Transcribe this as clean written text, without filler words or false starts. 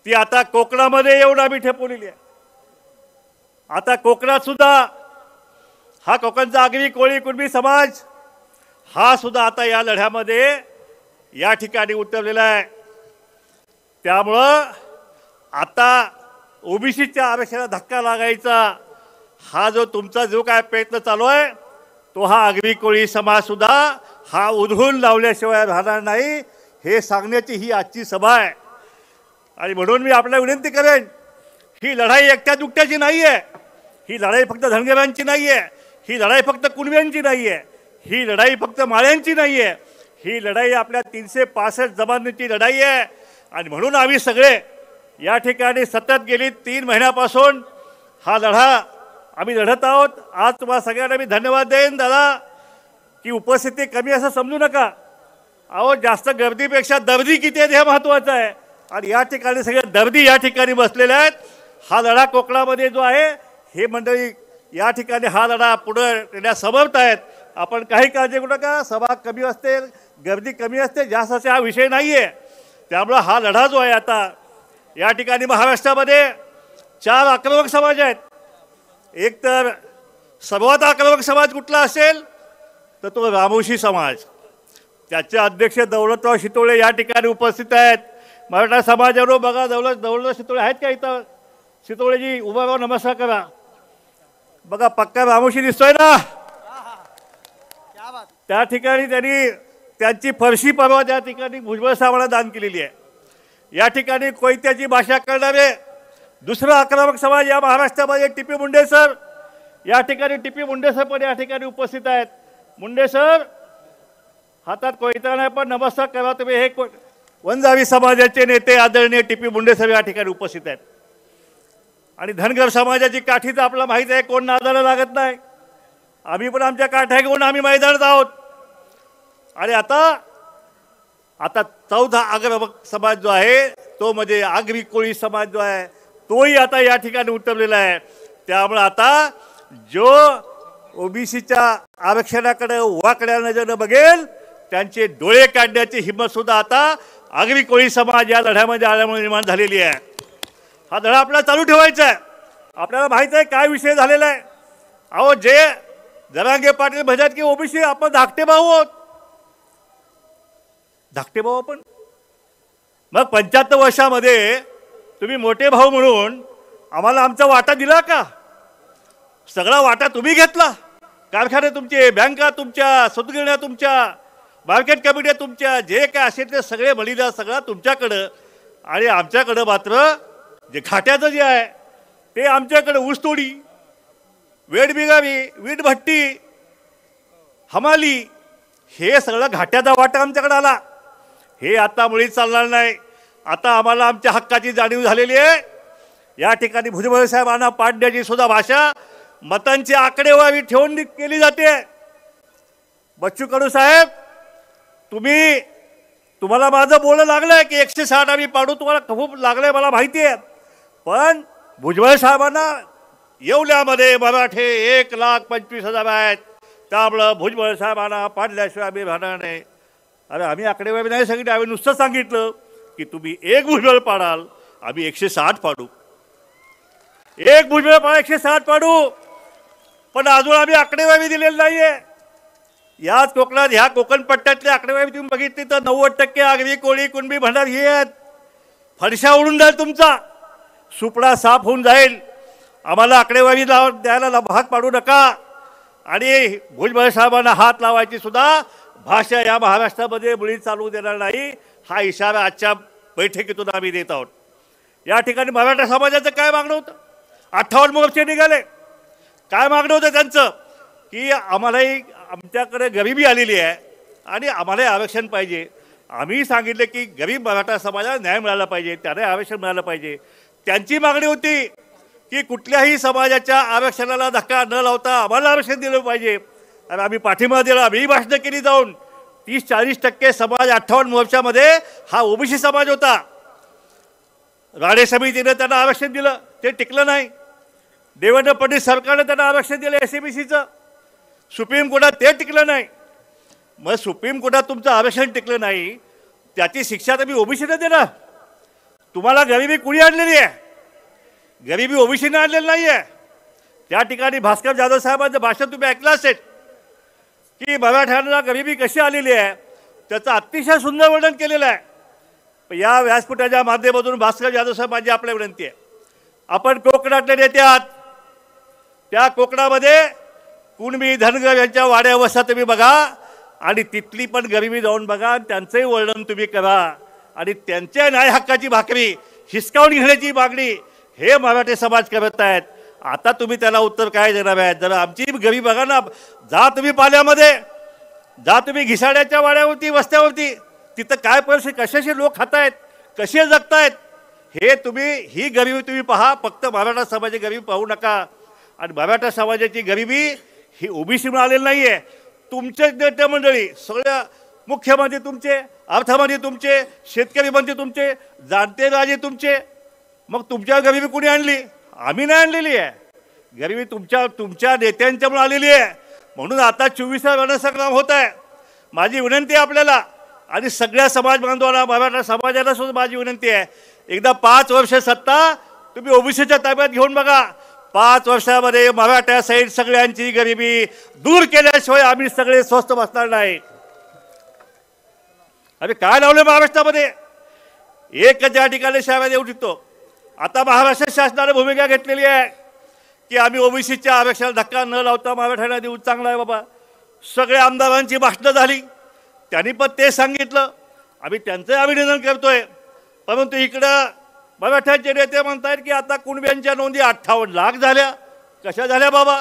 ती आता कोकणामध्ये येऊन आम्ही ठेपवलेली आहे। आता कोकणात सुद्धा हा कोकणचा आगरी कोळी कुणबी समाज हा सुद्धा आता या लढ्यामध्ये या ठिकाणी उतरलेला आहे। त्यामुळं आता ओबीसीच्या आरक्षणाला धक्का लागायचा हा जो तुमचा जो काय प्रयत्न चालू आहे तो हा आगरी कोळी समाज सुद्धा हा उधळून लावल्याशिवाय राहणार नाही, हे सांगण्याची ही आजची सभा आहे। आणि म्हणून मी आपल्याला विनंती करेन, ही लढाई एकट्या दुकट्याची नाही आहे, ही लढाई फक्त धनगरांची नाही आहे, ही लढाई फक्त कुणब्यांची नाही आहे, ही लढाई फक्त माळ्यांची नाही आहे, ही लढाई आपल्या 365 जमान्यांची लढाई आहे। आणि म्हणून आम्ही सगळे या ठिकाणी सतत गेली 3 महिन्यापासून हा लढा आम्ही लढत आहोत। आज तुम्हाला सगळ्यांना मी धन्यवाद देईन दादा की उपस्थिती कमी असं समजू नका, अहो जास्त गर्दीपेक्षा दर्दी किती आहेत हे महत्त्वाचं आहे। आणि या ठिकाणी सगळे दर्दी या ठिकाणी बसलेले आहेत। हा लढा कोकणामध्ये जो आहे हे मंडळी या ठिकाणी हा लढा पुढे नेण्यास समर्थ आहेत। आपण काही काळजी करू नका, सभा कमी असते, गर्दी कमी असते, जास्त असे हा विषय नाही आहे। त्यामुळे हा लढा जो आहे आता या ठिकाणी महाराष्ट्रामध्ये 4 आक्रमक समाज आहेत। एक तर सर्वात आक्रमक समाज कुठला असेल तर तो रामोशी समाज, त्याचे अध्यक्ष दौलतराव शितोळे या ठिकाणी उपस्थित आहेत। मराठा समाजावर बघा, दौलतराव शितोळे आहेत का इथं? शितोळेजी उभा राहून नमस्कार करा। बघा पक्का रामोशी दिसतोय ना, त्या ठिकाणी त्यांनी त्यांची फरशी परवा त्या ठिकाणी भुजबळ साहेबांना दान केलेली आहे। या ठिकाणी कोयत्याची भाषा करणारे दुसरा आक्रमक समाज या महाराष्ट्रामध्ये टीपी मुंडे सर, या ठिकाणी टीपी मुंडे सर पण या ठिकाणी उपस्थित आहेत। मुंडे सर हातात कोयता नाही पण नमस्कार करा तुम्ही। हे वंजारी समाजाचे नेते आदरणीय टीपी मुंडे सर या ठिकाणी उपस्थित आहेत। आणि धनगर समाजाची काठी तर आपल्याला माहीत आहे, कोण नादाला लागत नाही, आम्ही पण आमच्या काठ्या घेऊन आम्ही मैदानात आहोत। आणि आता चौथा आक्रमक समाज जो आहे तो म्हणजे आगरी कोळी समाज जो आहे तोही आता या ठिकाणी उतरलेला आहे। त्यामुळे आता जो ओबीसीच्या आरक्षणाकडे वाकड्या नजरेनं बघेल त्यांचे डोळे काढण्याची हिंमत सुद्धा आता आगरी कोळी समाज या लढ्यामध्ये आल्यामुळे निर्माण झालेली आहे। हा लढा आपल्याला चालू ठेवायचा आहे। आपल्याला माहित आहे काय विषय झालेला आहे, अहो जे जरांगे पाटील म्हणतात की ओबीसी आपण धाकटे भाऊ आहोत, धाकटे भाऊ आपण, मग 75 वर्षामध्ये तुम्ही मोठे भाऊ म्हणून आम्हाला आमचा वाटा दिला का? सगळा वाटा तुम्ही घेतला, कारखाने तुमचे, बँका तुमच्या, सूतगिरण्या तुमच्या, मार्केट कमिट्या तुमच्या, जे काय असेल ते सगळे बलिदान सगळा तुमच्याकडं। आणि आमच्याकडं मात्र जे घाट्याचं जे आहे ते आमच्याकडे ऊसतोडी, वेडबिगारी, वीटभट्टी, हमाली, हे सगळं घाट्याचा वाटा आमच्याकडे आला। हे आता मुळीच चालणार नाही। आता आम्हाला आमच्या हक्काची जाणीव झालेली आहे। या ठिकाणी भुजबळ साहेबांना पाडण्याची सुद्धा भाषा मतांची आकडेवारी ठेवून केली जाते। बच्चू कडू साहेब, तुम्हाला माझं बोलणं लागलंय की 160 आम्ही पाडू, तुम्हाला खूप लागलंय मला माहिती आहे, पण भुजबळ साहेबांना येवल्यामध्ये मराठे 1,25,000 आहेत, त्यामुळं भुजबळ साहेबांना पाडल्याशिवाय आम्ही राहणार नाही। अरे आम्ही आकडेवारी नाही सांगितली, आम्ही नुसतं सांगितलं की तुम्ही 1 भुजबळ पाडाल आम्ही 160 पाडू, 1 भुजबळ पाडा 160 पाडू, पण अजून आम्ही आकडेवारी दिलेली नाहीये। याच कोकणात ह्या कोकण पट्ट्यातली आकडेवारी तुम्ही बघितली तर 90% आगरी कोळी कुणबी भंडार हे आहेत। फडशा उडून जाईल तुमचा, सुपडा साफ होऊन जाईल। आम्हाला आकडेवारी द्यायला भाग पाडू नका आणि भुजबळ साहेबांना हात लावायची सुद्धा भाषा या महाराष्ट्रामध्ये मुळी चालू देणार नाही, हा इशारा आजच्या बैठकीतून आम्ही देत आहोत। या ठिकाणी मराठा समाजाचं काय मागणं होतं? 58 मोर्चे निघाले, काय मागणं होतं त्यांचं की आम्हालाही आमच्याकडे गरिबी आलेली आहे आणि आम्हालाही आरक्षण पाहिजे। आम्ही सांगितले की गरीब मराठा समाजाला न्याय मिळाला पाहिजे, त्यांना आरक्षण मिळालं पाहिजे। त्यांची मागणी होती की कुठल्याही समाजाच्या आरक्षणाला धक्का न लावता आम्हाला आरक्षण दिलं पाहिजे। आणि आम्ही पाठिंबा दिला, आम्ही भाषणं केली जाऊन। 30-40% समाज 58 मोर्चामध्ये हा ओबीसी समाज होता। राणे समितीने त्यांना आरक्षण दिलं, ते टिकलं नाही। देवेंद्र फडणवीस सरकारने त्यांना आरक्षण दिलं एसएबीसीचं, सुप्रीम कोर्टात ते टिकलं नाही। मग सुप्रीम कोर्टात तुमचं आरक्षण टिकलं नाही, त्याची शिक्षा तुम्ही ओबीसीने देणार? तुम्हाला गरिबी कुणी आणलेली आहे? गरिबी ओबीसीने आणलेली नाही आहे. त्या ठिकाणी भास्कर जाधव साहेबांचं भाषण तुम्ही ऐकलं असेल की मराठ्यांना गरिबी कशी आलेली आहे त्याचं अतिशय सुंदर वर्णन केलेलं आहे. या व्यासपीठाच्या माध्यमातून भास्कर जाधव साहेब माझी आपल्या विनंती आहे, आपण कोकणातले नेते आहात, त्या कोकणामध्ये कुणबी धनगर यांच्या वाड्या वस्त्या तुम्ही बघा आणि तिथली पण गरिबी जाऊन बघा, त्यांचंही वर्णन तुम्ही करा आणि त्यांच्या न्याय हक्काची भाकरी हिसकावून घेण्याची मागणी हे मराठी समाज करत आहेत. आता तुम्ही त्याला उत्तर काय देणार आहेत? जरा आमची गरिबी बघा ना, जा तुम्ही पाल्यामध्ये, जा तुम्ही घिसाड्याच्या वाड्यावरती वस्त्यावरती, तिथं काय परिस्थिती, कशाचे लोक खात आहेत, कसे जगतायत, हे तुम्ही ही गरिबी तुम्ही पहा. फक्त मराठा समाजाची गरिबी पाहू नका. आणि मराठा समाजाची गरिबी ही ओबीसीमुळे आलेली नाही आहे. तुमचे नेते मंडळी सगळ्या, मुख्यमंत्री तुमचे, अर्थमंत्री तुमचे, शेतकरी मंत्री तुमचे, जाणते राजे तुमचे, मग तुमच्या गरिबी कुणी आणली? आम्ही नाही आणलेली आहे. गरिबी तुमच्या नेत्यांच्यामुळे आलेली आहे. म्हणून आता 24 रणसंग्राम होत आहे. माझी विनंती आहे आपल्याला आणि सगळ्या समाज बांधवांना, मराठा समाजाला सुद्धा माझी विनंती आहे, एकदा 5 वर्ष सत्ता तुम्ही ओबीसीच्या ताब्यात घेऊन बघा. 5 वर्षामध्ये मराठा सहित सगळ्यांची गरिबी दूर केल्याशिवाय आम्ही सगळे स्वस्थ बसणार नाही. अरे काय लावले महाराष्ट्रामध्ये? एकच या ठिकाणी शाळा देऊ शकतो. आता महाराष्ट्र शासनाने भूमिका घेतलेली आहे की आम्ही ओबीसीच्या आरक्षणाला धक्का न लावता मराठ्यांना देऊ. चांगला आहे बाबा. सगळ्या आमदारांची भाषणं झाली, त्यांनी पण ते सांगितलं, आम्ही त्यांचं अभिनंदन करतोय. परंतु इकडं मराठ्यांचे नेते म्हणतायत की आता कुणब्यांच्या नोंदी 58 लाख झाल्या. कशा झाल्या बाबा?